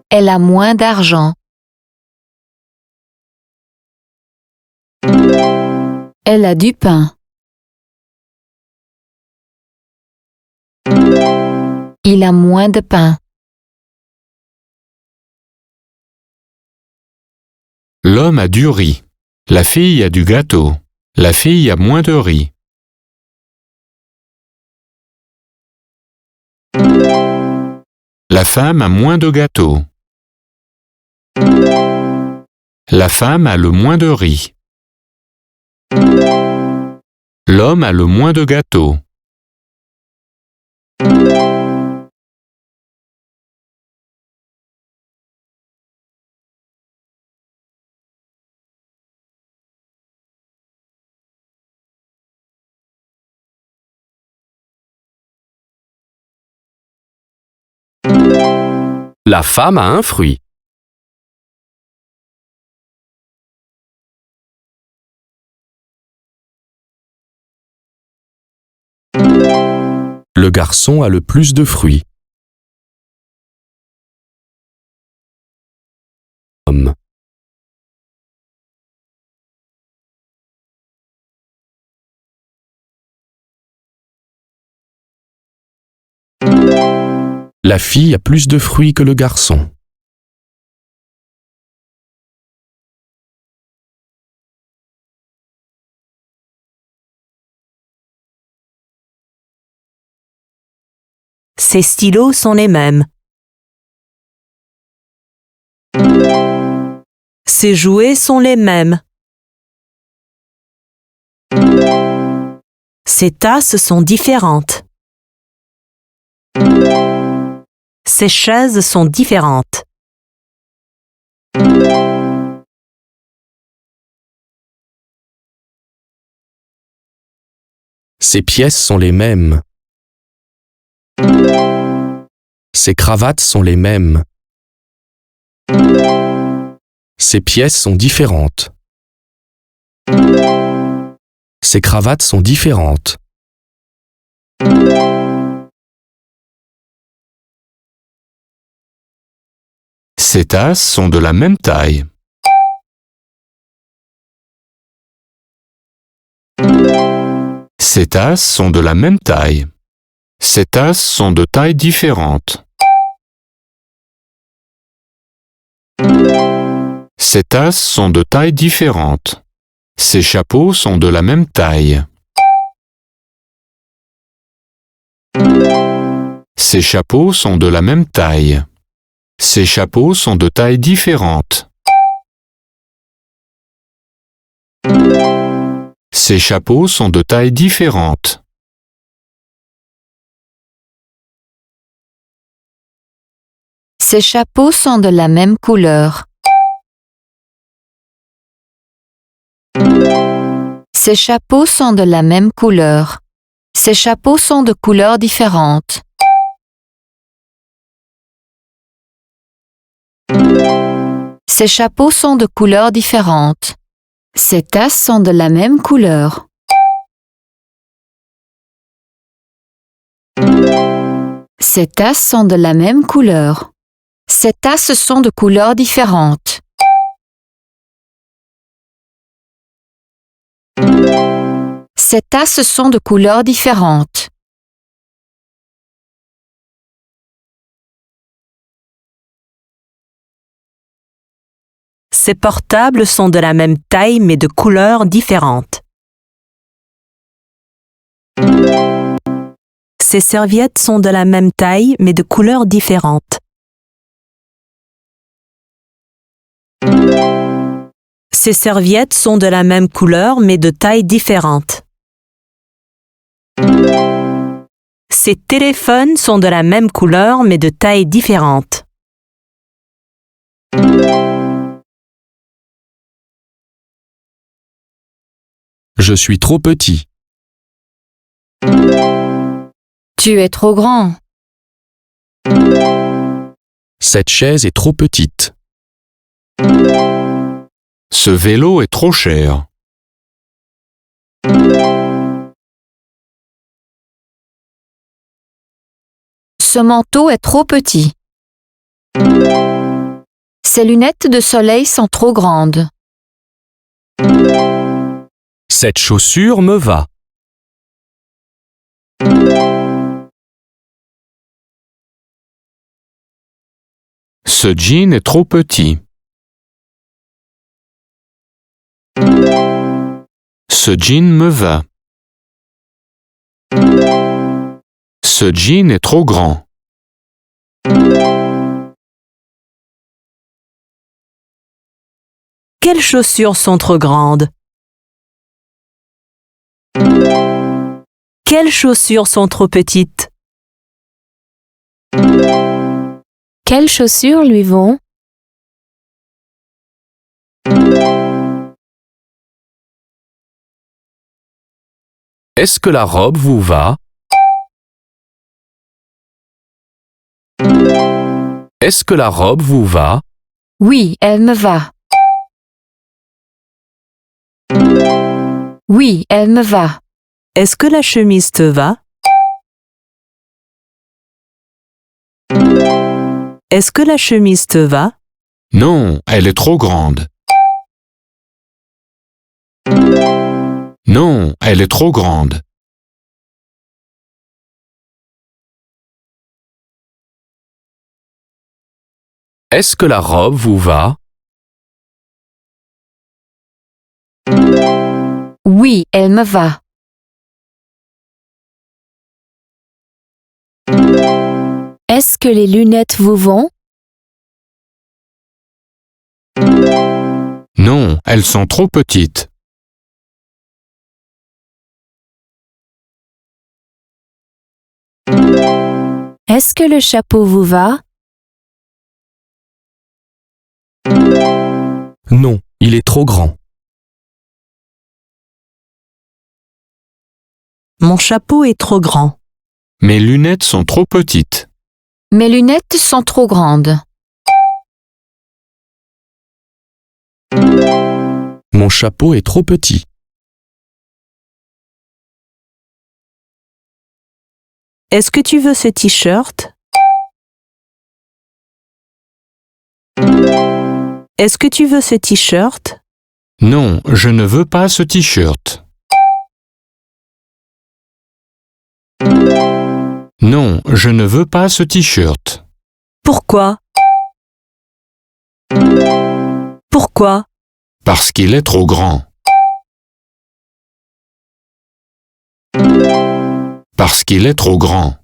Elle a moins d'argent. Elle a du pain. Il a moins de pain. L'homme a du riz. La fille a du gâteau. La fille a moins de riz. La femme a moins de gâteau. La femme a le moins de riz. L'homme a le moins de gâteau. La femme a un fruit. Le garçon a le plus de fruits. Homme. La fille a plus de fruits que le garçon. Ses stylos sont les mêmes. Ses jouets sont les mêmes. Ses tasses sont différentes. Ses chaises sont différentes. Ses pièces sont les mêmes. Ses cravates sont les mêmes. Ses pièces sont différentes. Ses cravates sont différentes. Ses tasses sont de la même taille. Ses tasses sont de la même taille. Ces tasses sont de tailles différentes. Ces tasses sont de tailles différentes. Ces chapeaux sont de la même taille. Ces chapeaux sont de la même taille. Ces chapeaux sont de tailles différentes. Ces chapeaux sont de tailles différentes. Ces chapeaux sont de la même couleur. Ces chapeaux sont de la même couleur. Ces chapeaux sont de couleurs différentes. Ces chapeaux sont de couleurs différentes. Ces tasses sont de la même couleur. Ces tasses sont de la même couleur. Ces tasses sont de couleurs différentes. Ces tasses sont de couleurs différentes. Ces portables sont de la même taille mais de couleurs différentes. Ces serviettes sont de la même taille mais de couleurs différentes. Ces serviettes sont de la même couleur mais de tailles différentes. Ces téléphones sont de la même couleur mais de tailles différentes. Je suis trop petit. Tu es trop grand. Cette chaise est trop petite. Ce vélo est trop cher. Ce manteau est trop petit. Ses lunettes de soleil sont trop grandes. Cette chaussure me va. Ce jean est trop petit. Ce jean me va. Ce jean est trop grand. Quelles chaussures sont trop grandes? Quelles chaussures sont trop petites? Quelles chaussures lui vont? Est-ce que la robe vous va? Est-ce que la robe vous va? Oui, elle me va. Oui, elle me va. Est-ce que la chemise te va? Est-ce que la chemise te va? Non, elle est trop grande. Non, elle est trop grande. Est-ce que la robe vous va? Oui, elle me va. Est-ce que les lunettes vous vont? Non, elles sont trop petites. Est-ce que le chapeau vous va? Non, il est trop grand. Mon chapeau est trop grand. Mes lunettes sont trop petites. Mes lunettes sont trop grandes. Mon chapeau est trop petit. Est-ce que tu veux ce t-shirt? Est-ce que tu veux ce t-shirt? Non, je ne veux pas ce t-shirt. Non, je ne veux pas ce t-shirt. Pourquoi? Pourquoi? Parce qu'il est trop grand. Parce qu'il est trop grand.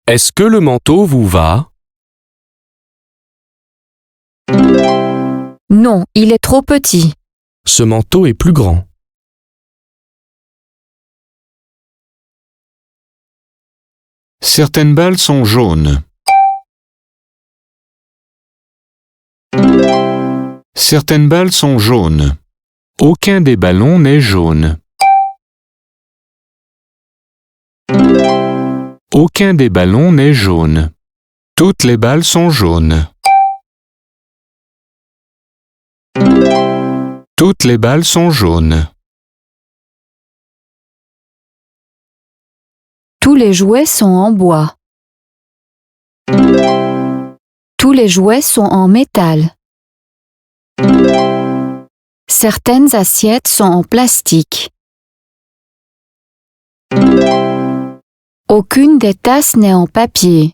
Est-ce que le manteau vous va? Non, il est trop petit. Ce manteau est plus grand. Certaines balles sont jaunes. Certaines balles sont jaunes. Aucun des ballons n'est jaune. Aucun des ballons n'est jaune. Toutes les balles sont jaunes. Toutes les balles sont jaunes. Tous les jouets sont en bois. Tous les jouets sont en métal. Certaines assiettes sont en plastique. Aucune des tasses n'est en papier.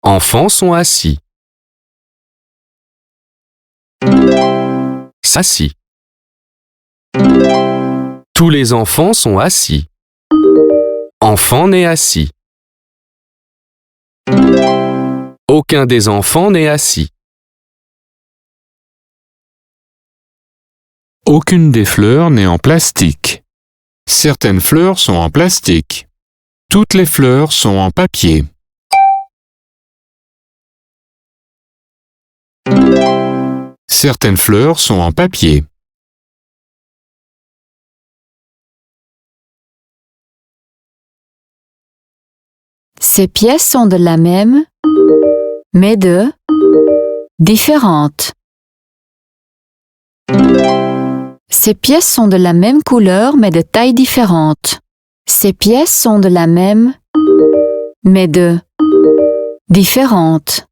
Enfants sont assis. Assis. Tous les enfants sont assis. Enfant n'est assis. Aucun des enfants n'est assis. Aucune des fleurs n'est en plastique. Certaines fleurs sont en plastique. Toutes les fleurs sont en papier. Certaines fleurs sont en papier. Ces pièces sont de la même mais de différentes. Ces pièces sont de la même couleur mais de tailles différentes. Ces pièces sont de la même mais de différentes.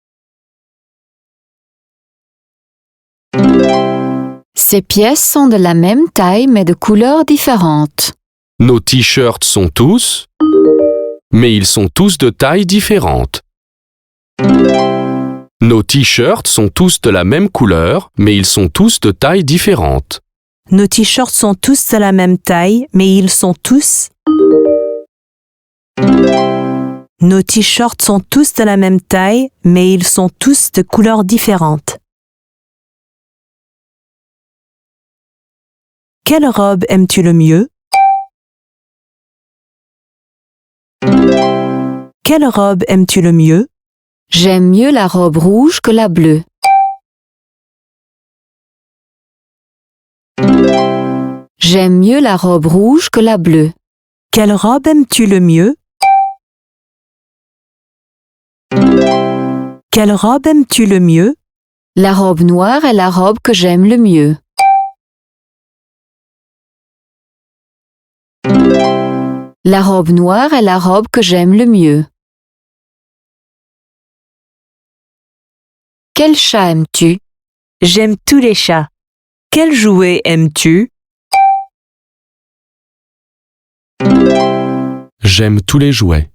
Ces pièces sont de la même taille mais de couleurs différentes. Nos t-shirts sont tous, mais ils sont tous de tailles différentes. Nos t-shirts sont tous de la même couleur, mais ils sont tous de tailles différentes. Nos t-shirts sont tous de la même taille, mais ils sont tous... Nos t-shirts sont tous de la même taille, mais ils sont tous de couleurs différentes. Quelle robe aimes-tu le mieux? Quelle robe aimes-tu le mieux? J'aime mieux la robe rouge que la bleue. J'aime mieux la robe rouge que la bleue. Quelle robe aimes-tu le mieux? Quelle robe aimes-tu le mieux? La robe noire est la robe que j'aime le mieux. La robe noire est la robe que j'aime le mieux. Quel chat aimes-tu? J'aime tous les chats. Quel jouet aimes-tu? J'aime tous les jouets.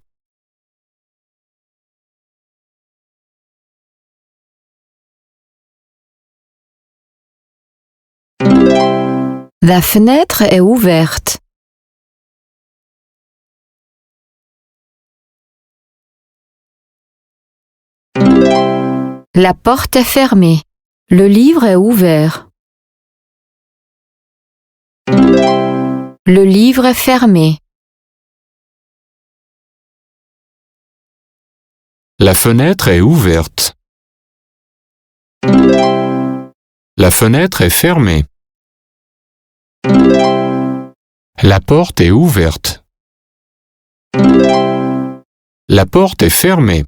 La fenêtre est ouverte. La porte est fermée. Le livre est ouvert. Le livre est fermé. La fenêtre est ouverte. La fenêtre est fermée. La porte est ouverte. La porte est fermée.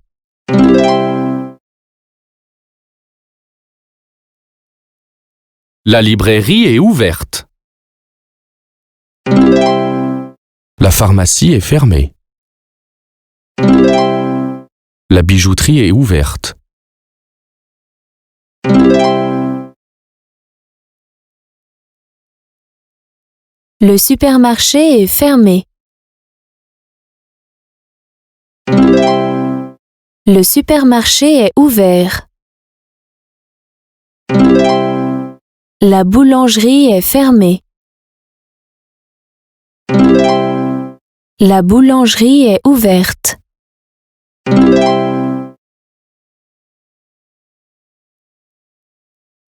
La librairie est ouverte. La pharmacie est fermée. La bijouterie est ouverte. Le supermarché est fermé. Le supermarché est ouvert. La boulangerie est fermée. La boulangerie est ouverte.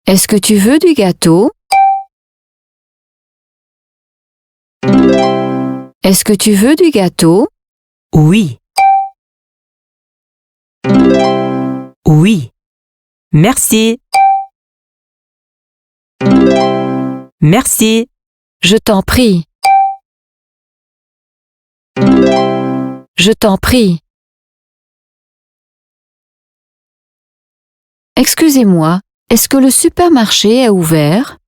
Est-ce que tu veux du gâteau? Est-ce que tu veux du gâteau? Oui. Oui. Merci. Merci. Je t'en prie. Je t'en prie. Excusez-moi, est-ce que le supermarché est ouvert?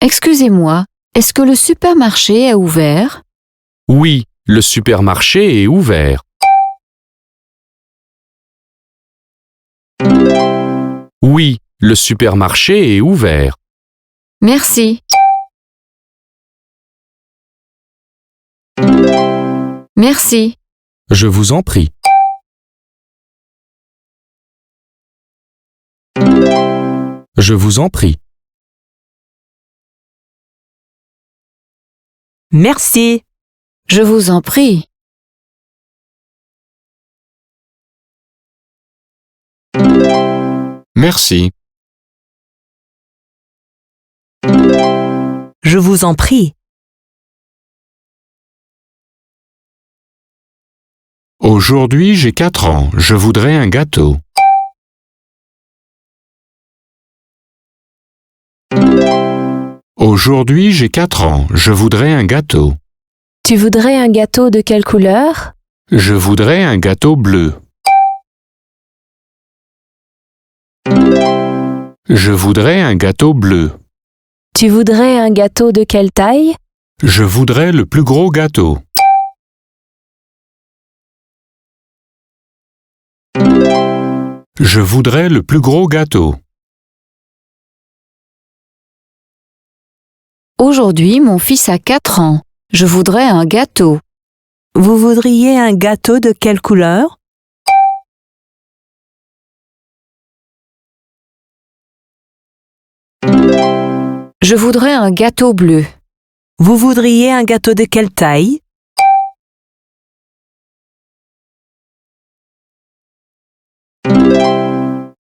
Excusez-moi, est-ce que le supermarché est ouvert? Oui, le supermarché est ouvert. Oui, le supermarché est ouvert. Merci. Merci. Je vous en prie. Je vous en prie. Merci. Je vous en prie. Merci. Je vous en prie. Aujourd'hui, j'ai 4 ans. Je voudrais un gâteau. Aujourd'hui, j'ai 4 ans. Je voudrais un gâteau. Tu voudrais un gâteau de quelle couleur? Je voudrais un gâteau bleu. Je voudrais un gâteau bleu. Tu voudrais un gâteau de quelle taille? Je voudrais le plus gros gâteau. Je voudrais le plus gros gâteau. Aujourd'hui, mon fils a 4 ans. Je voudrais un gâteau. Vous voudriez un gâteau de quelle couleur? Je voudrais un gâteau bleu. Vous voudriez un gâteau de quelle taille?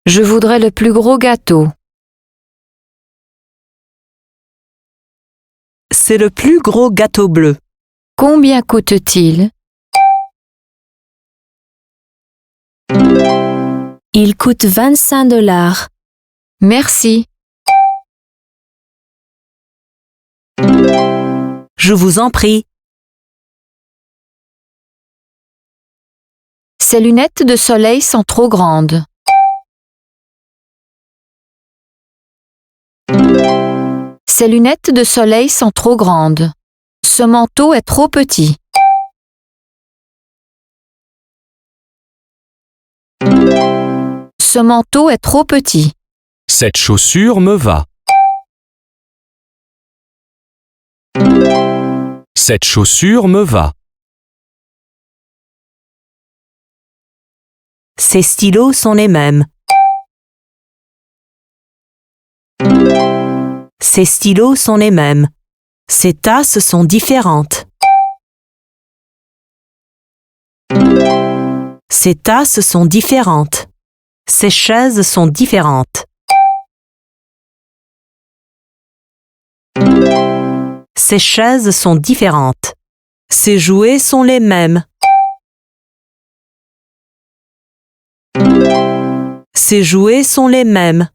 Je voudrais le plus gros gâteau. C'est le plus gros gâteau bleu. Combien coûte-t-il? Il coûte 25 $. Merci. Je vous en prie. Ces lunettes de soleil sont trop grandes. Ces lunettes de soleil sont trop grandes. Ce manteau est trop petit. Ce manteau est trop petit. Cette chaussure me va. Cette chaussure me va. Ces stylos sont les mêmes. Ces stylos sont les mêmes. Ces tasses sont différentes. Ces tasses sont différentes. Ces chaises sont différentes. Ces chaises sont différentes. Ces jouets sont les mêmes. Ces jouets sont les mêmes.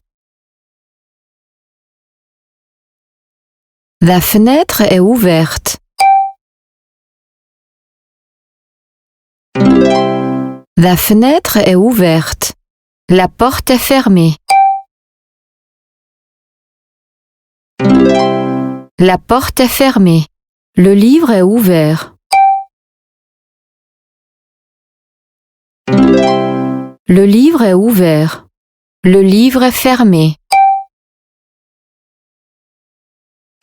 La fenêtre est ouverte. La fenêtre est ouverte. La porte est fermée. La porte est fermée. Le livre est ouvert. Le livre est ouvert. Le livre est fermé.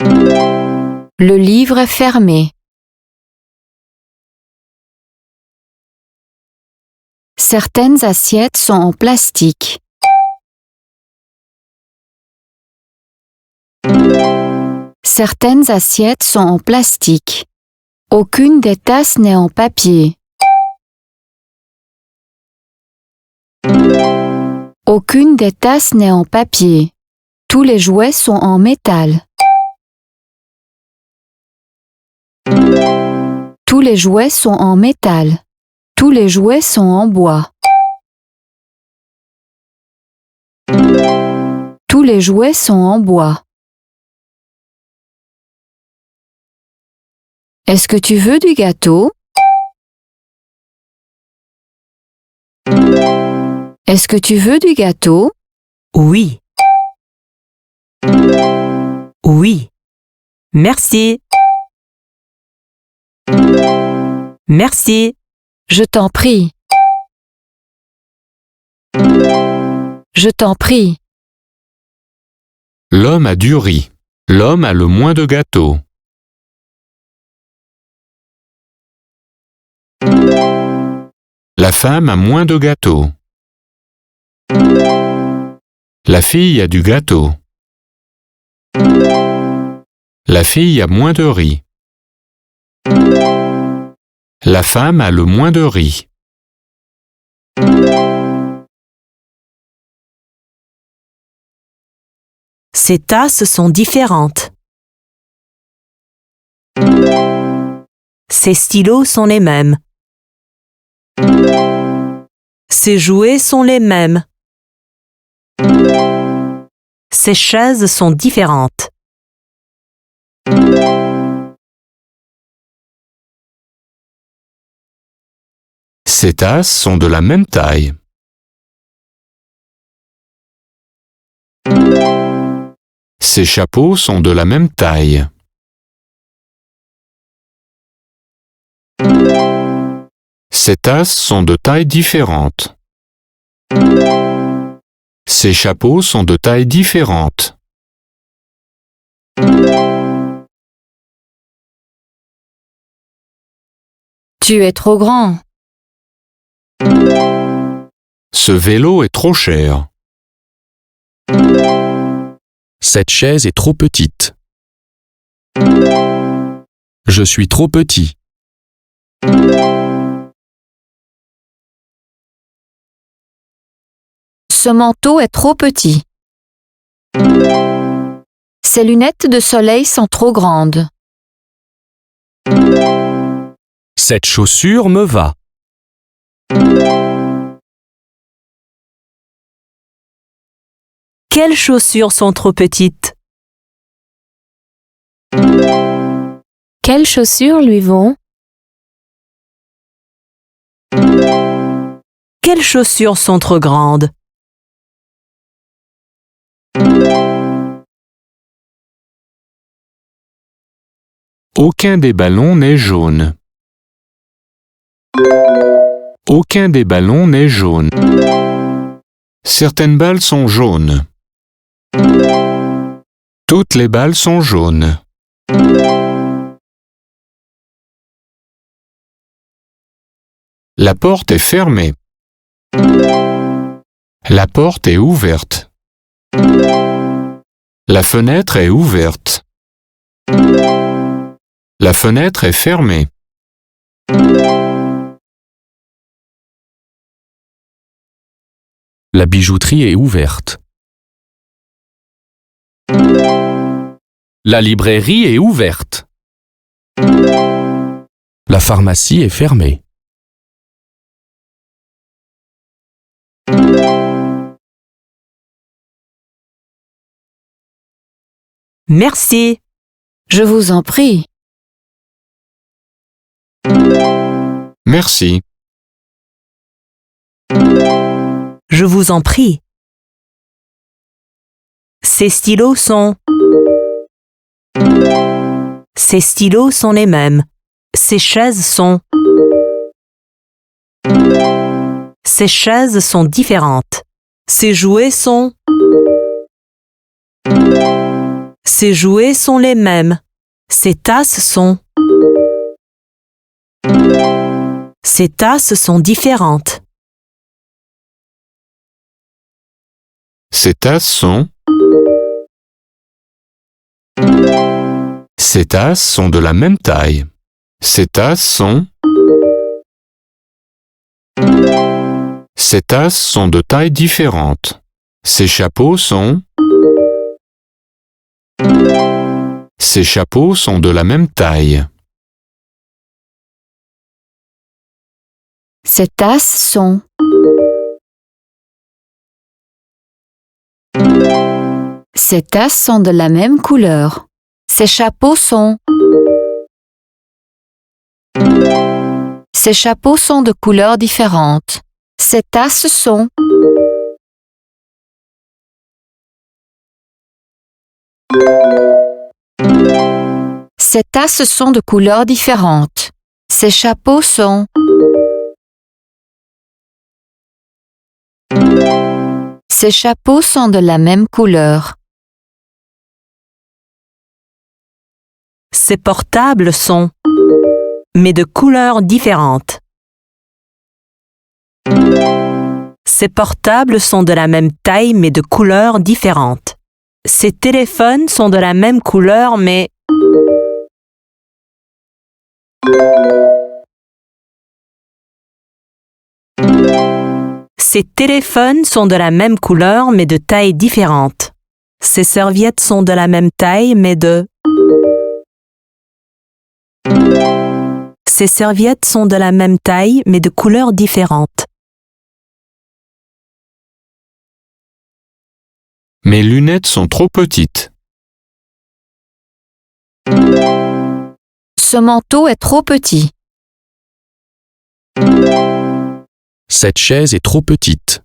Le livre est fermé. Certaines assiettes sont en plastique. Certaines assiettes sont en plastique. Aucune des tasses n'est en papier. Aucune des tasses n'est en papier. Tous les jouets sont en métal. Tous les jouets sont en métal. Tous les jouets sont en bois. Tous les jouets sont en bois. Est-ce que tu veux du gâteau? Est-ce que tu veux du gâteau? Oui. Oui. Merci. Merci. Je t'en prie. Je t'en prie. L'homme a du riz. L'homme a le moins de gâteaux. La femme a moins de gâteaux. La fille a du gâteau. La fille a moins de riz. La femme a le moins de riz. Ces tasses sont différentes. Ces stylos sont les mêmes. Ces jouets sont les mêmes. Ces chaises sont différentes. Ces tasses sont de la même taille. Ces chapeaux sont de la même taille. Ces tasses sont de tailles différentes. Ces chapeaux sont de tailles différentes. Tu es trop grand. Ce vélo est trop cher. Cette chaise est trop petite. Je suis trop petit. Ce manteau est trop petit. Ces lunettes de soleil sont trop grandes. Cette chaussure me va. Quelles chaussures sont trop petites? Quelles chaussures lui vont? Quelles chaussures sont trop grandes? Aucun des ballons n'est jaune. Aucun des ballons n'est jaune. Certaines balles sont jaunes. Toutes les balles sont jaunes. La porte est fermée. La porte est ouverte. La fenêtre est ouverte. La fenêtre est fermée. La bijouterie est ouverte. La librairie est ouverte. La pharmacie est fermée. Merci. Je vous en prie. Merci. Je vous en prie. Ces stylos sont... Ces stylos sont les mêmes. Ces chaises sont... Ces chaises sont différentes. Ces jouets sont... Ces jouets sont les mêmes. Ces tasses sont... Ces tasses sont différentes. Ces tasses sont... Ces tasses sont de la même taille. Ces tasses sont... Ces tasses sont de tailles différentes. Ces chapeaux sont... Ces chapeaux sont de la même taille. Ces tasses sont... Ces tasses sont de la même couleur. Ces chapeaux sont... Ces chapeaux sont de couleurs différentes. Ces tasses sont... Ces tasses sont de couleurs différentes. Ces chapeaux sont... Ces chapeaux sont de la même couleur. Ces portables sont... mais de couleurs différentes. Ces portables sont de la même taille mais de couleurs différentes. Ces téléphones sont de la même couleur mais... Ces téléphones sont de la même couleur mais de taille différente. Ces serviettes sont de la même taille mais de... Ces serviettes sont de la même taille mais de couleurs différentes. Mes lunettes sont trop petites. Ce manteau est trop petit. Cette chaise est trop petite.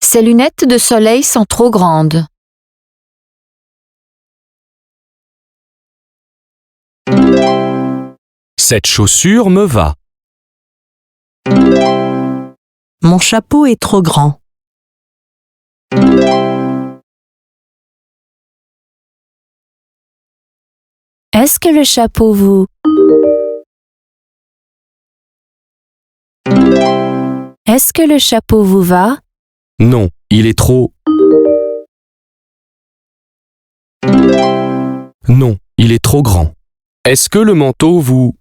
Ses lunettes de soleil sont trop grandes. Cette chaussure me va. Mon chapeau est trop grand. Est-ce que le chapeau vous... Est-ce que le chapeau vous va? Non, il est trop... Non, il est trop grand. Est-ce que le manteau vous...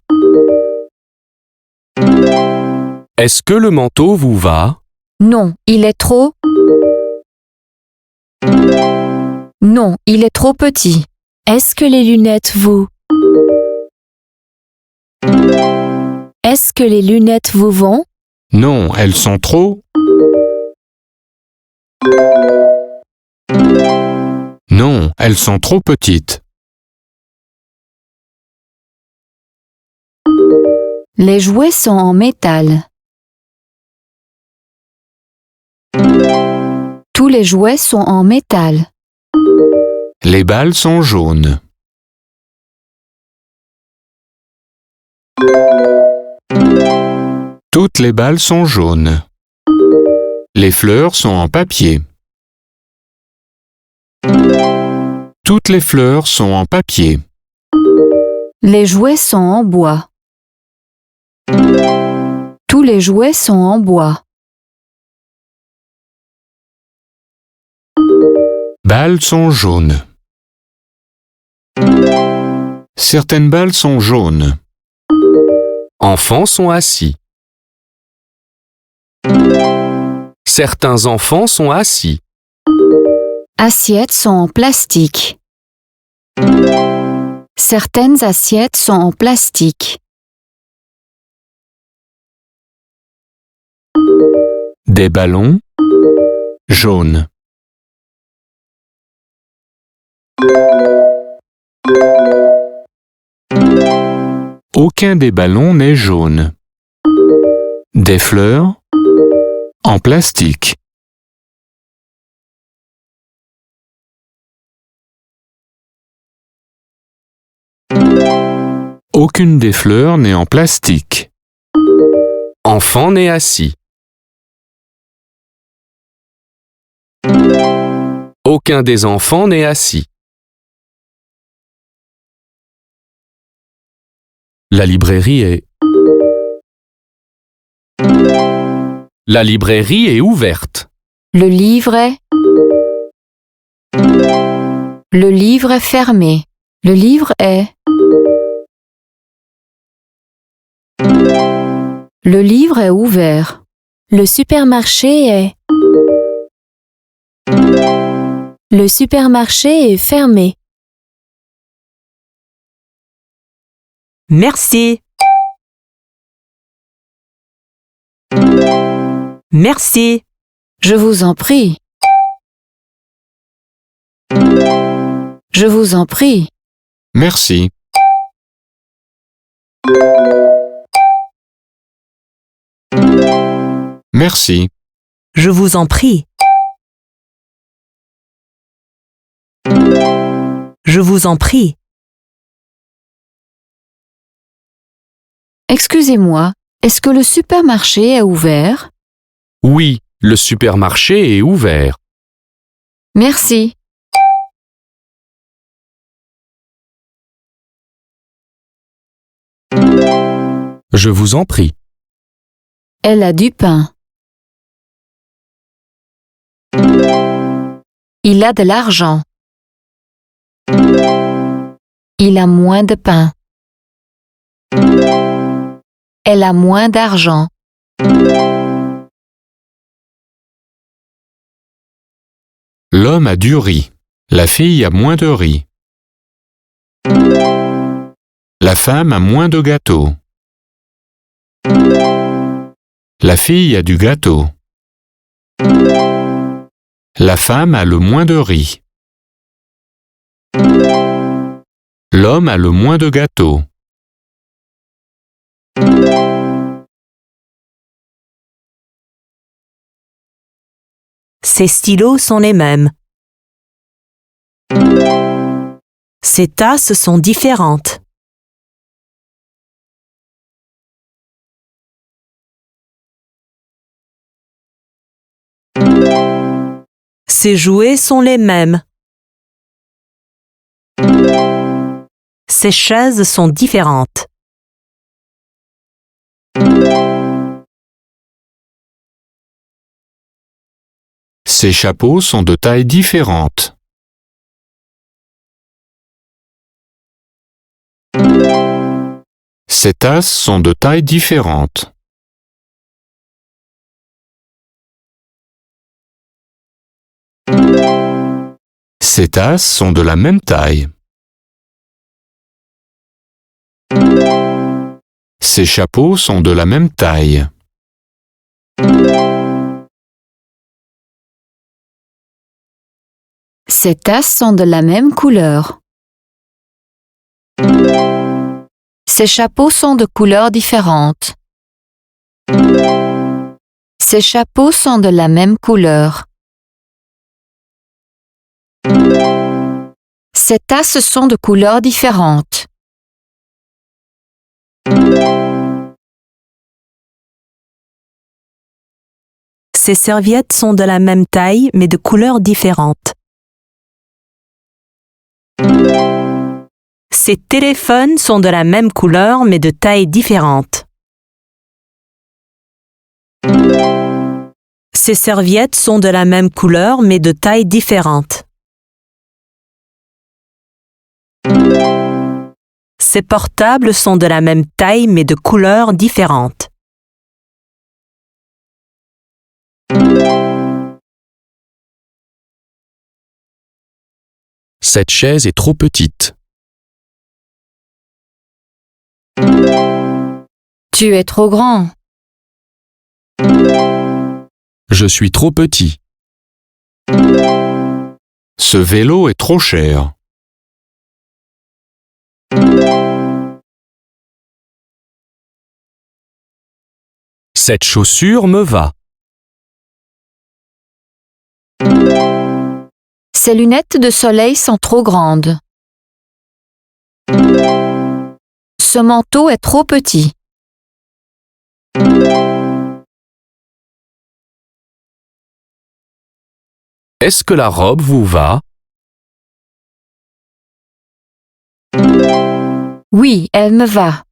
Est-ce que le manteau vous va? Non, il est trop... Non, il est trop petit. Est-ce que les lunettes vous... Est-ce que les lunettes vous vont? Non, elles sont trop... Non, elles sont trop petites. Les jouets sont en métal. Tous les jouets sont en métal. Les balles sont jaunes. Toutes les balles sont jaunes. Les fleurs sont en papier. Toutes les fleurs sont en papier. Les jouets sont en bois. Tous les jouets sont en bois. Balles sont jaunes. Certaines balles sont jaunes. Enfants sont assis. Certains enfants sont assis. Assiettes sont en plastique. Certaines assiettes sont en plastique. Des ballons jaunes. Aucun des ballons n'est jaune. Des fleurs en plastique. Aucune des fleurs n'est en plastique. Enfant n'est assis. Aucun des enfants n'est assis. La librairie est... La librairie est ouverte. Le livre est... Le livre est fermé. Le livre est... Le livre est ouvert. Le supermarché est... Le supermarché est fermé. Merci. Merci. Je vous en prie. Je vous en prie. Merci. Merci. Je vous en prie. Je vous en prie. Excusez-moi, est-ce que le supermarché est ouvert? Oui, le supermarché est ouvert. Merci. Je vous en prie. Elle a du pain. Il a de l'argent. Il a moins de pain. Elle a moins d'argent. L'homme a du riz. La fille a moins de riz. La femme a moins de gâteau. La fille a du gâteau. La femme a le moins de riz. L'homme a le moins de gâteau. Ses stylos sont les mêmes. Ses tasses sont différentes. Ses jouets sont les mêmes. Ses chaises sont différentes. Ses chapeaux sont de tailles différentes. Ses tasses sont de tailles différentes. Ses tasses sont de la même taille. Ses chapeaux sont de la même taille. Ses tasses sont de la même couleur. Ses chapeaux sont de couleurs différentes. Ses chapeaux sont de la même couleur. Ses tasses sont de couleurs différentes. Ses serviettes sont de la même taille mais de couleurs différentes. Ses téléphones sont de la même couleur mais de tailles différentes. Ses serviettes sont de la même couleur mais de tailles différentes. Ses portables sont de la même taille mais de couleurs différentes. Cette chaise est trop petite. Tu es trop grand. Je suis trop petit. Ce vélo est trop cher. Cette chaussure me va. Ses lunettes de soleil sont trop grandes. Ce manteau est trop petit. Est-ce que la robe vous va? Oui, elle me va.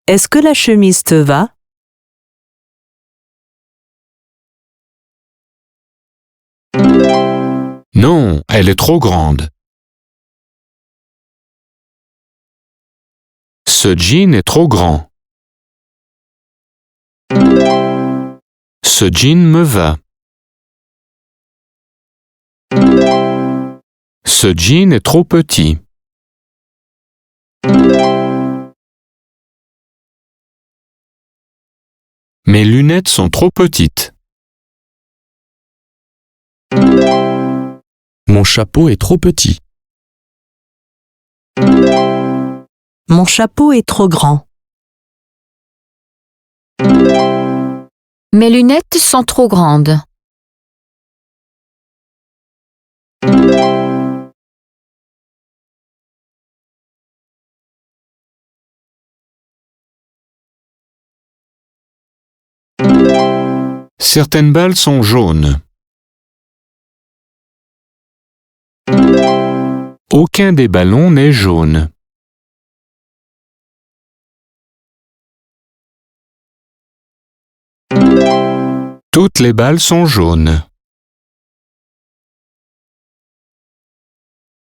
Est-ce que la chemise te va? Non, elle est trop grande. Ce jean est trop grand. Ce jean me va. Ce jean est trop petit. Mes lunettes sont trop petites. Mon chapeau est trop petit. Mon chapeau est trop grand. Mes lunettes sont trop grandes. Certaines balles sont jaunes. Aucun des ballons n'est jaune. Toutes les balles sont jaunes.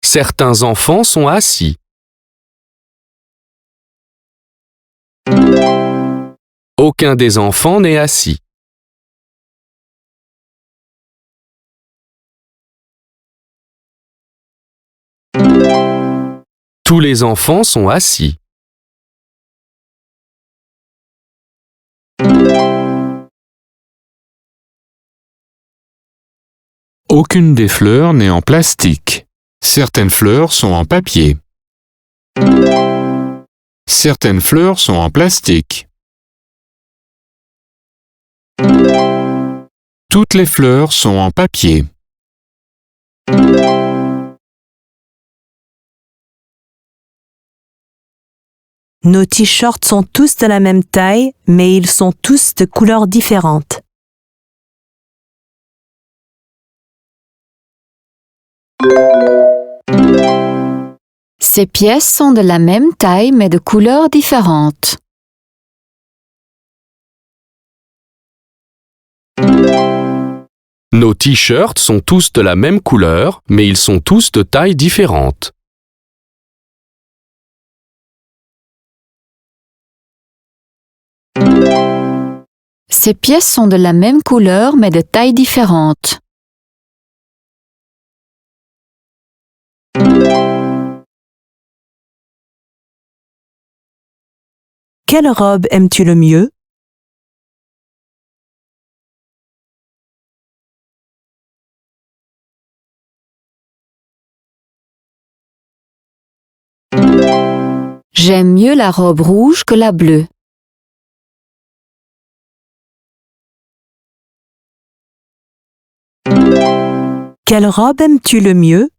Certains enfants sont assis. Aucun des enfants n'est assis. Tous les enfants sont assis. Aucune des fleurs n'est en plastique. Certaines fleurs sont en papier. Certaines fleurs sont en plastique. Toutes les fleurs sont en papier. Nos t-shirts sont tous de la même taille, mais ils sont tous de couleurs différentes. Ces pièces sont de la même taille mais de couleurs différentes. Nos t-shirts sont tous de la même couleur, mais ils sont tous de tailles différentes. Ces pièces sont de la même couleur mais de tailles différentes. Quelle robe aimes-tu le mieux? J'aime mieux la robe rouge que la bleue. Quelle robe aimes-tu le mieux?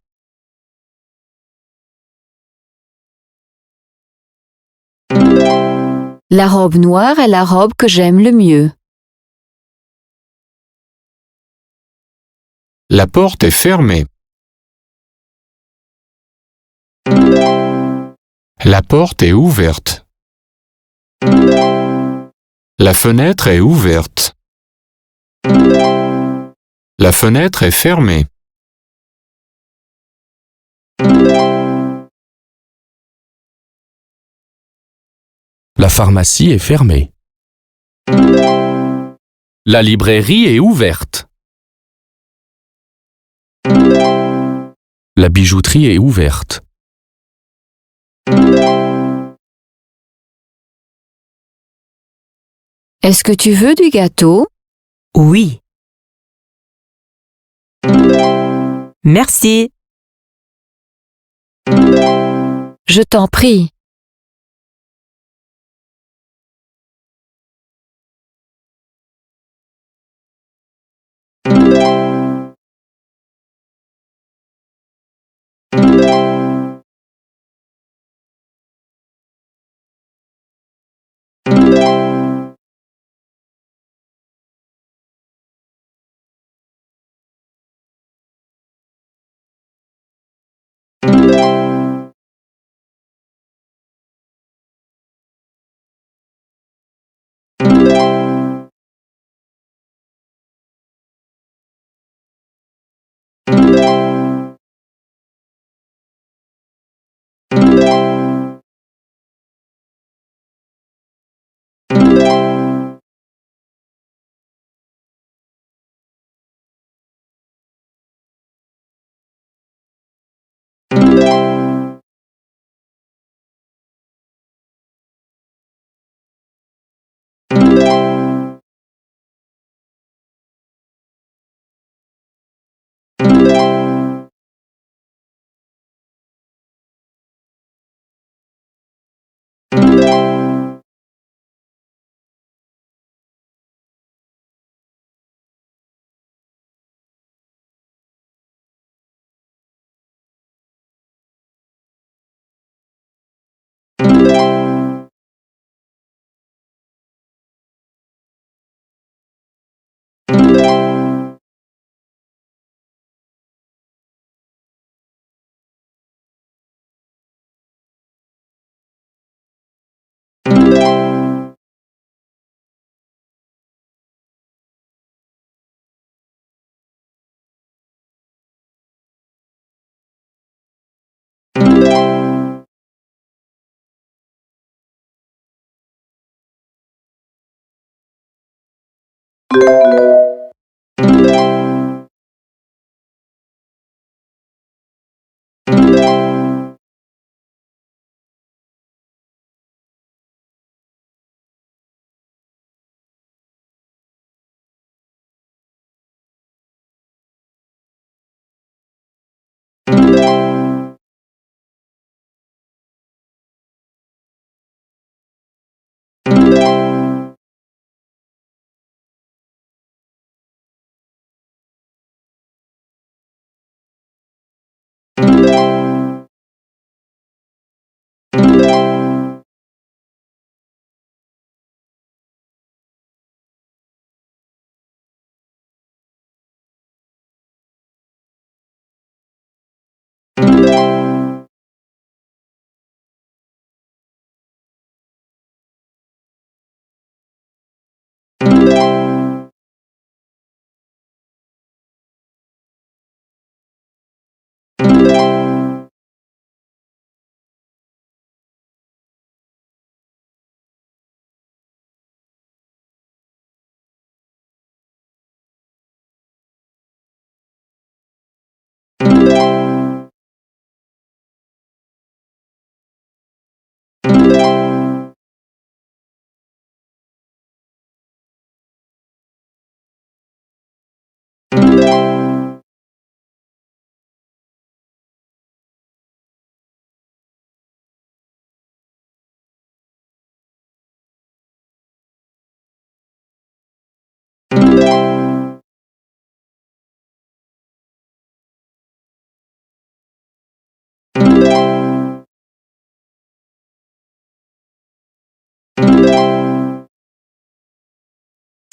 La robe noire est la robe que j'aime le mieux. La porte est fermée. La porte est ouverte. La fenêtre est ouverte. La fenêtre est fermée. La pharmacie est fermée. La librairie est ouverte. La bijouterie est ouverte. Est-ce que tu veux du gâteau? Oui. Merci. Je t'en prie.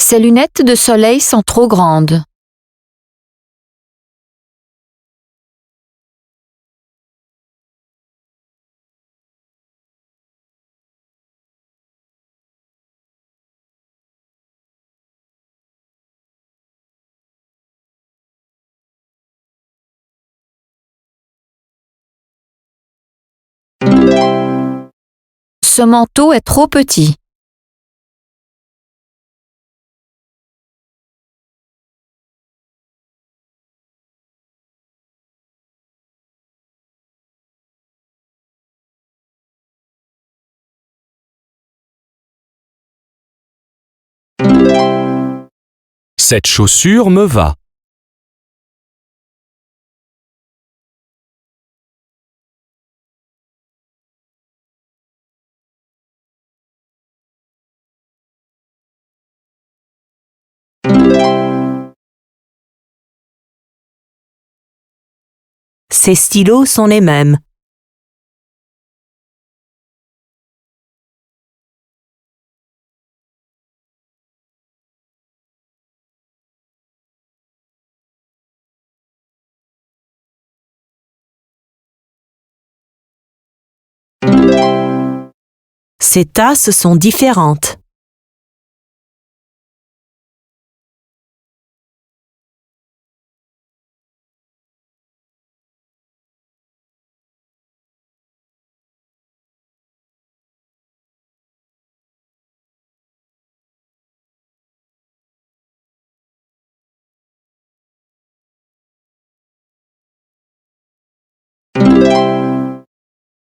Ses lunettes de soleil sont trop grandes. Ce manteau est trop petit. Cette chaussure me va. Ces stylos sont les mêmes. Ces tasses sont différentes.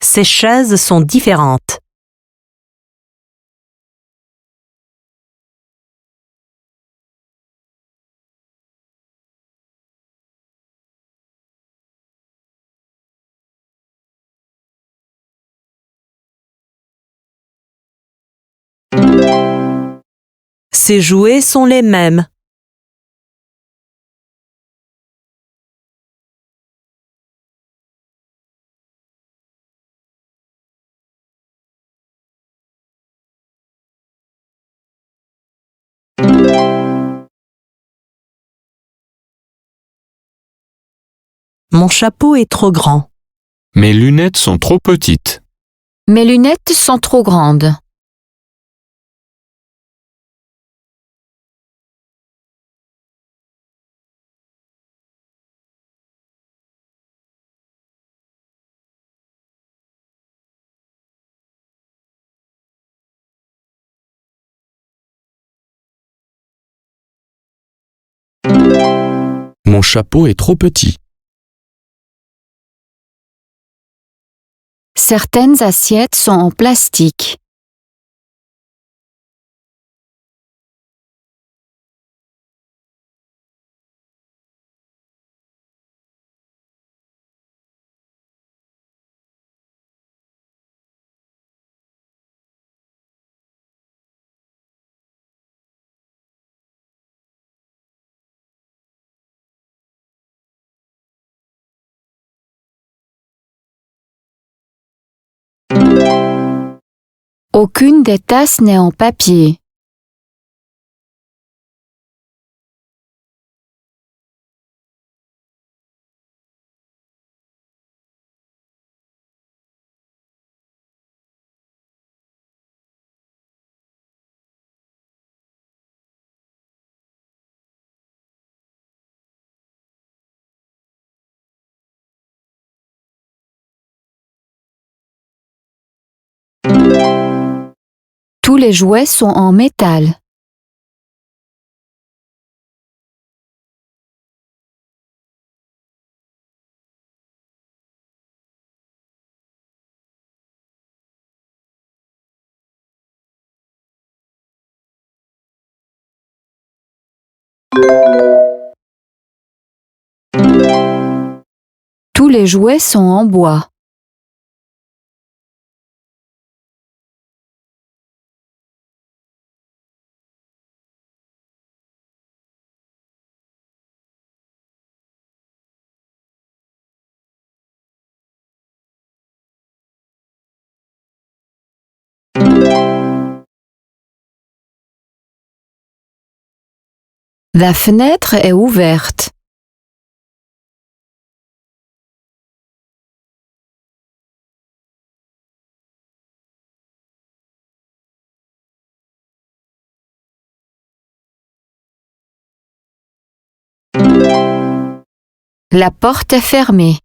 Ces chaises sont différentes. Ces jouets sont les mêmes. Mon chapeau est trop grand. Mes lunettes sont trop petites. Mes lunettes sont trop grandes. Mon chapeau est trop petit. Certaines assiettes sont en plastique. Aucune des tasses n'est en papier. Tous les jouets sont en métal. Tous les jouets sont en bois. La fenêtre est ouverte. La porte est fermée.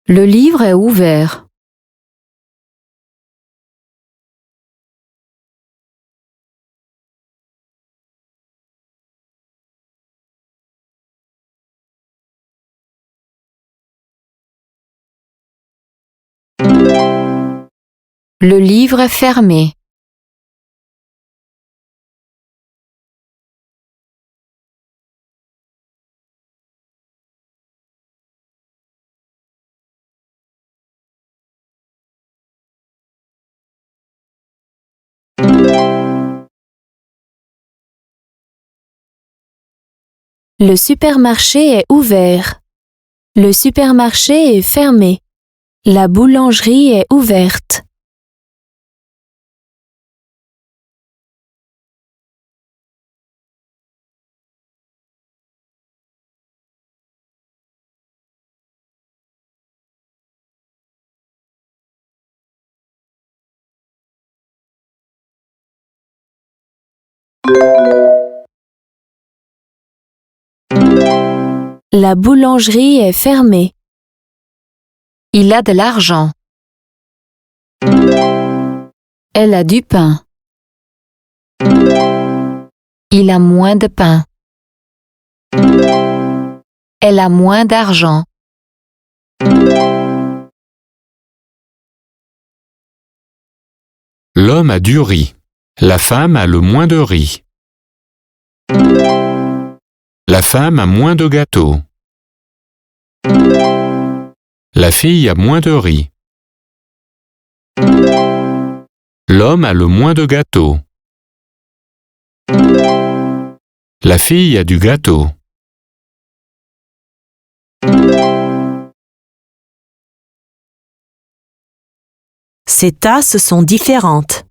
Le livre est ouvert. Le livre est fermé. Le supermarché est ouvert. Le supermarché est fermé. La boulangerie est ouverte. La boulangerie est fermée. Il a de l'argent. Elle a du pain. Il a moins de pain. Elle a moins d'argent. L'homme a du riz. La femme a le moins de riz. La femme a moins de gâteaux. La fille a moins de riz. L'homme a le moins de gâteaux. La fille a du gâteau. Ces tasses sont différentes.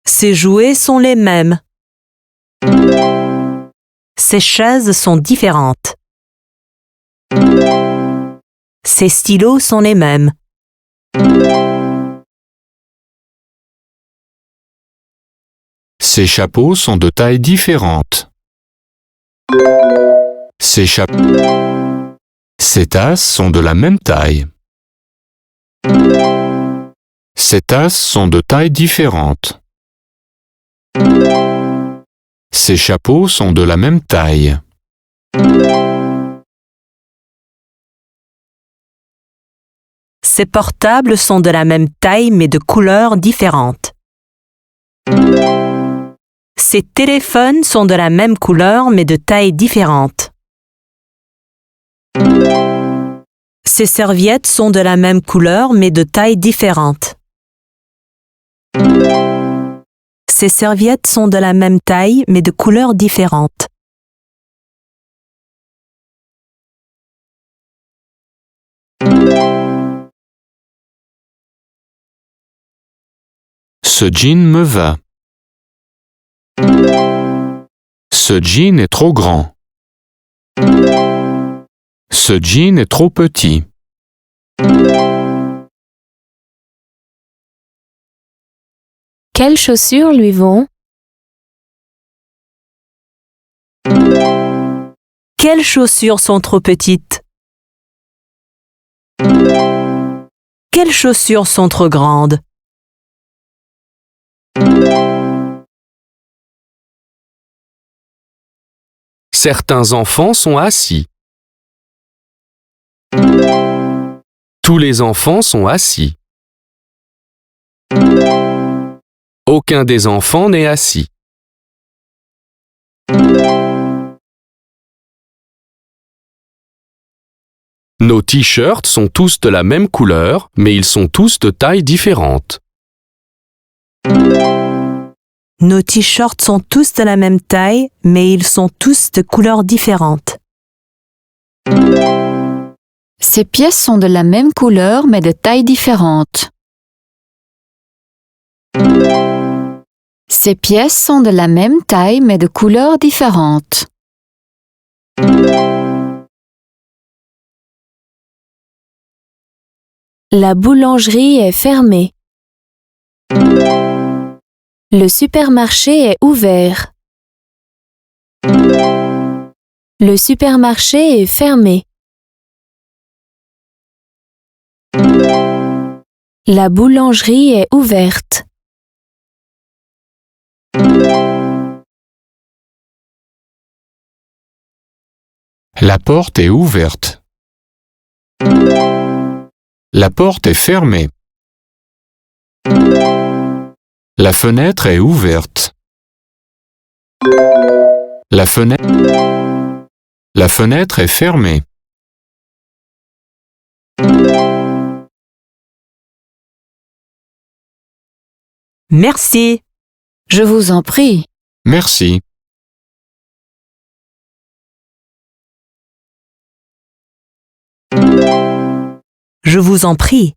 Ces jouets sont les mêmes. Ces chaises sont différentes. Ces stylos sont les mêmes. Ces chapeaux sont de tailles différentes. Ces tasses sont de la même taille. Ces tasses sont de tailles différentes. Ces chapeaux sont de la même taille. Ces portables sont de la même taille mais de couleurs différentes. Ces téléphones sont de la même couleur mais de tailles différentes. Ces serviettes sont de la même couleur mais de tailles différentes. Ces serviettes sont de la même taille mais de couleurs différentes. Ce jean me va. Ce jean est trop grand. Ce jean est trop petit. Quelles chaussures lui vont? Quelles chaussures sont trop petites? Quelles chaussures sont trop grandes? Certains enfants sont assis. Tous les enfants sont assis. Aucun des enfants n'est assis. Nos t-shirts sont tous de la même couleur, mais ils sont tous de tailles différentes. Nos t-shirts sont tous de la même taille, mais ils sont tous de couleurs différentes. Ces pièces sont de la même couleur mais de tailles différentes. Ces pièces sont de la même taille mais de couleurs différentes. La boulangerie est fermée. Le supermarché est ouvert. Le supermarché est fermé. La boulangerie est ouverte. La porte est ouverte. La porte est fermée. La fenêtre est ouverte. La fenêtre est fermée. Merci. Je vous en prie. Merci. Je vous en prie.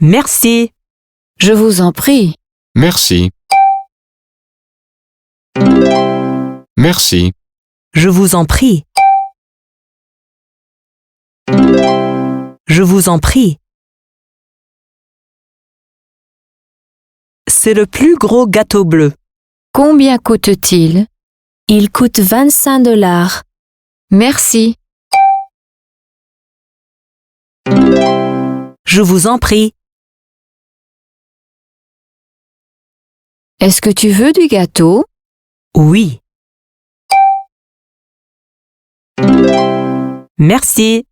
Merci. Je vous en prie. Merci. Merci. Je vous en prie. Je vous en prie. C'est le plus gros gâteau bleu. Combien coûte-t-il? Il coûte 25 $. Merci. Je vous en prie. Est-ce que tu veux du gâteau? Oui. Merci.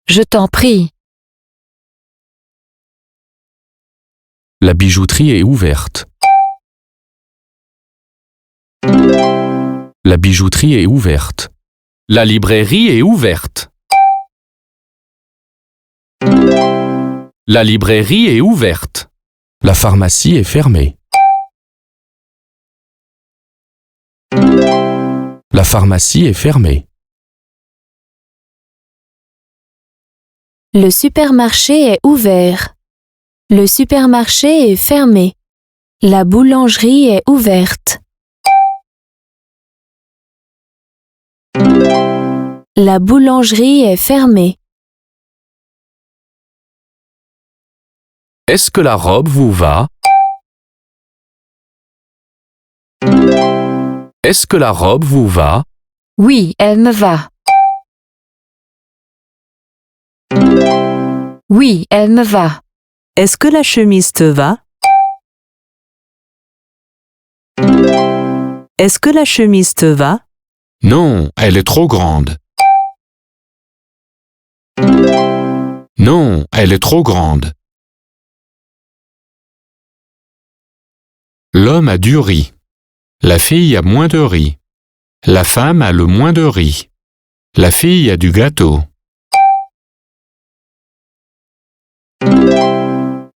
Je t'en prie. La bijouterie est ouverte. La bijouterie est ouverte. La librairie est ouverte. La librairie est ouverte. La pharmacie est fermée. La pharmacie est fermée. Le supermarché est ouvert. Le supermarché est fermé. La boulangerie est ouverte. La boulangerie est fermée. Est-ce que la robe vous va? Est-ce que la robe vous va? Oui, elle me va. Oui, elle me va. Est-ce que la chemise te va? Est-ce que la chemise te va? Non, elle est trop grande. Non, elle est trop grande. L'homme a du riz. La fille a moins de riz. La femme a le moins de riz. La fille a du gâteau.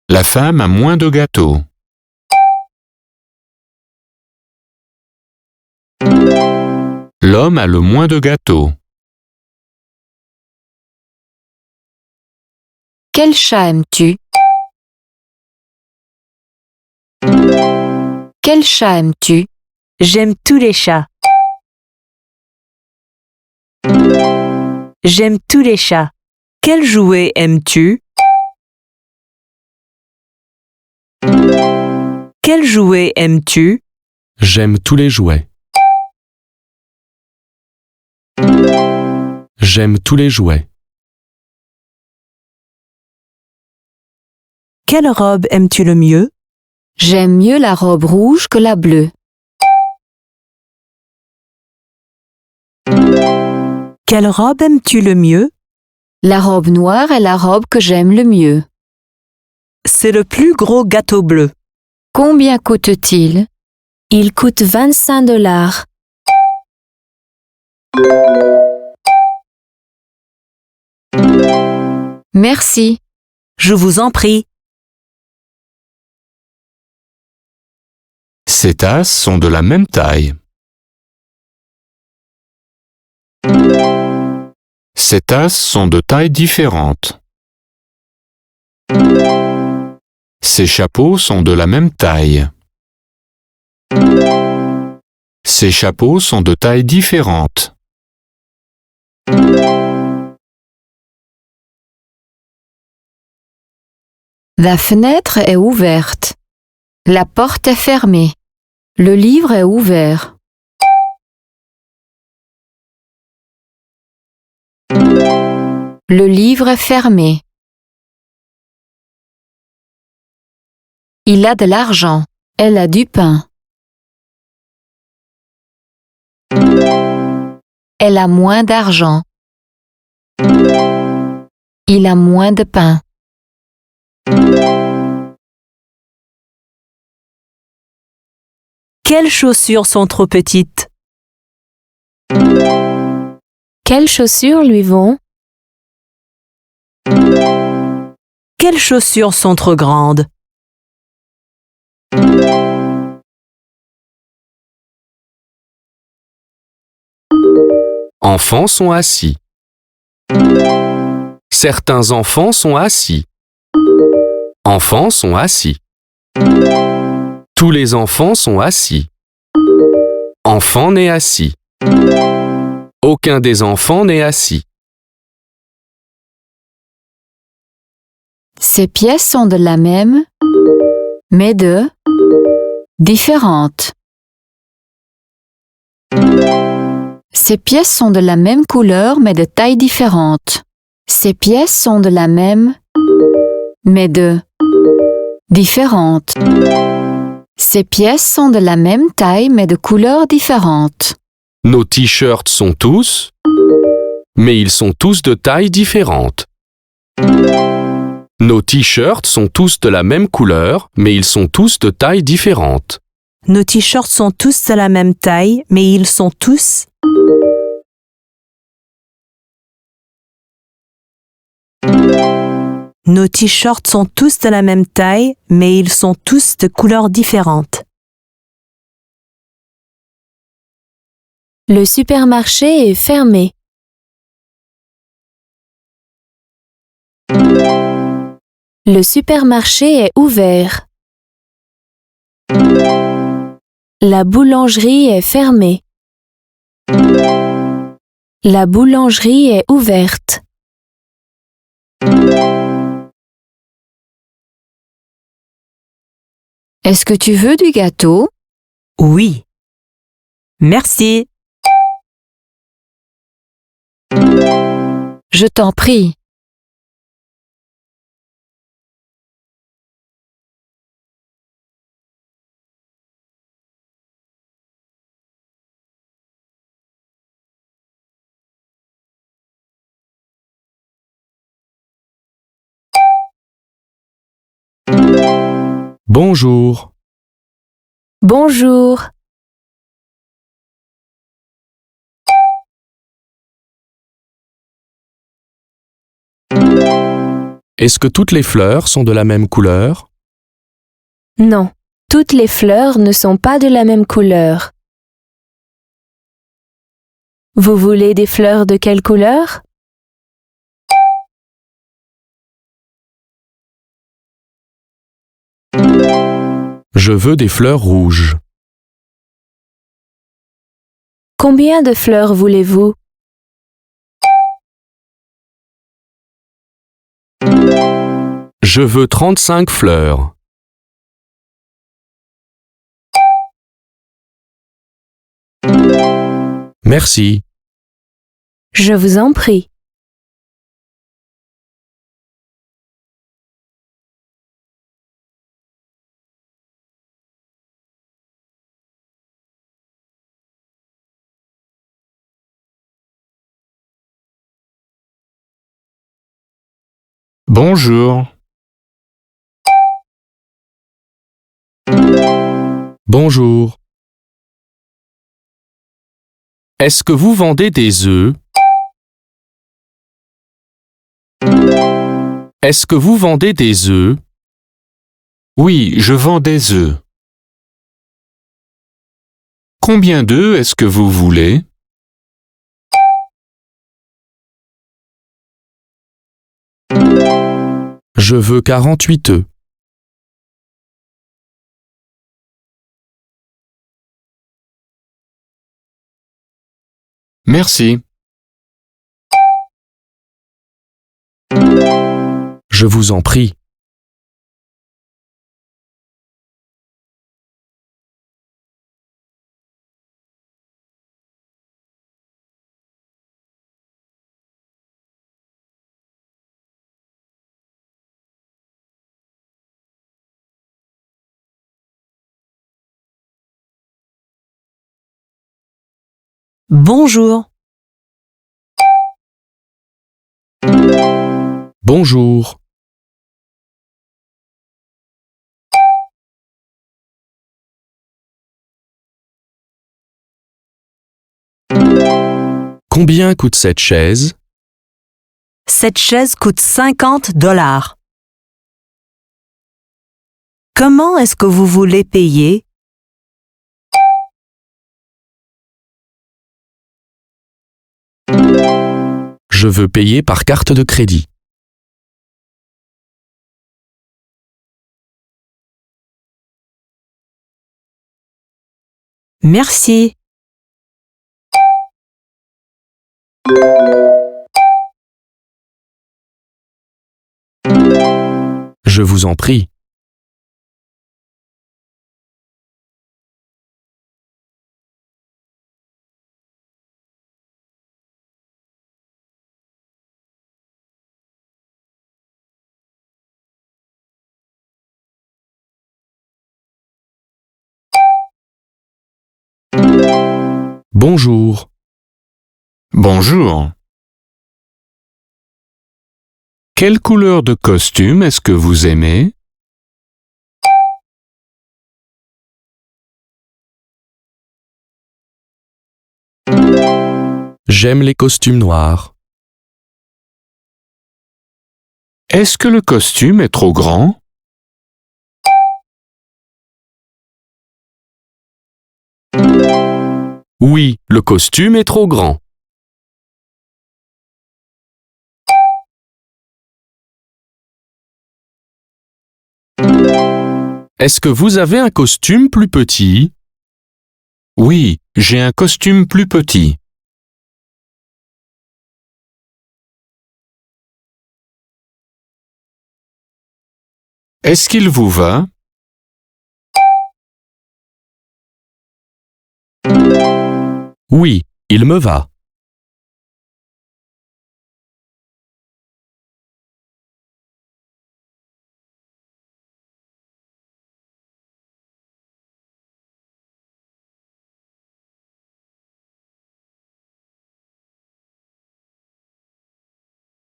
La femme a moins de gâteau. L'homme a le moins de gâteau. Quel chat aimes-tu? Quel chat aimes-tu? J'aime tous les chats. J'aime tous les chats. Quel jouet aimes-tu? Quel jouet aimes-tu? J'aime tous les jouets. J'aime tous les jouets. Quelle robe aimes-tu le mieux? J'aime mieux la robe rouge que la bleue. Quelle robe aimes-tu le mieux? La robe noire est la robe que j'aime le mieux. C'est le plus gros gâteau bleu. Combien coûte-t-il? Il coûte 25 $. Merci. Je vous en prie. Ces tasses sont de la même taille. Ces tasses sont de tailles différentes. Ces chapeaux sont de la même taille. Ces chapeaux sont de tailles différentes. La fenêtre est ouverte. La porte est fermée. Le livre est ouvert. Le livre est fermé. Il a de l'argent. Elle a du pain. Elle a moins d'argent. Il a moins de pain. Quelles chaussures sont trop petites? Quelles chaussures lui vont? Quelles chaussures sont trop grandes? Enfants sont assis. Certains enfants sont assis. Enfants sont assis. Tous les enfants sont assis. Enfant n'est assis. Aucun des enfants n'est assis. Ces pièces sont de la même, mais de différentes. Ces pièces sont de la même couleur, mais de tailles différentes. Ces pièces sont de la même, mais de différentes. Ces pièces sont de la même taille, mais de couleurs différentes. Nos t-shirts sont tous, mais ils sont tous de tailles différentes. Nos t-shirts sont tous de la même couleur, mais ils sont tous de tailles différentes. Nos t-shirts sont tous de la même taille, mais ils sont tous... Nos t-shirts sont tous de la même taille, mais ils sont tous de couleurs différentes. Le supermarché est fermé. Le supermarché est ouvert. La boulangerie est fermée. La boulangerie est ouverte. Est-ce que tu veux du gâteau? Oui. Merci. Je t'en prie. Bonjour. Bonjour. Est-ce que toutes les fleurs sont de la même couleur? Non, toutes les fleurs ne sont pas de la même couleur. Vous voulez des fleurs de quelle couleur? Je veux des fleurs rouges. Combien de fleurs voulez-vous? Je veux 35 fleurs. Merci. Je vous en prie. Bonjour. Bonjour. Est-ce que vous vendez des œufs? Est-ce que vous vendez des œufs? Oui, je vends des œufs. Combien d'œufs est-ce que vous voulez? Je veux 48 œufs. Merci. Je vous en prie. Bonjour. Bonjour. Combien coûte cette chaise? Cette chaise coûte $50. Comment est-ce que vous voulez payer? Je veux payer par carte de crédit. Merci. Je vous en prie. Bonjour. Bonjour. Quelle couleur de costume est-ce que vous aimez? J'aime les costumes noirs. Est-ce que le costume est trop grand? Oui, le costume est trop grand. Est-ce que vous avez un costume plus petit? Oui, j'ai un costume plus petit. Est-ce qu'il vous va? Oui, il me va.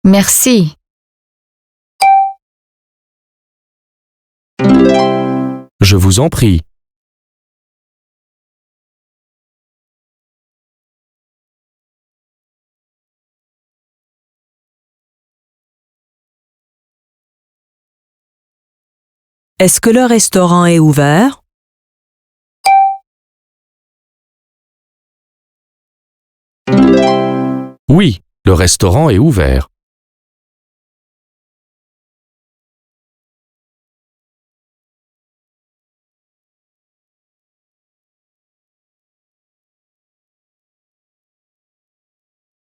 Merci. Je vous en prie. Est-ce que le restaurant est ouvert? Oui, le restaurant est ouvert.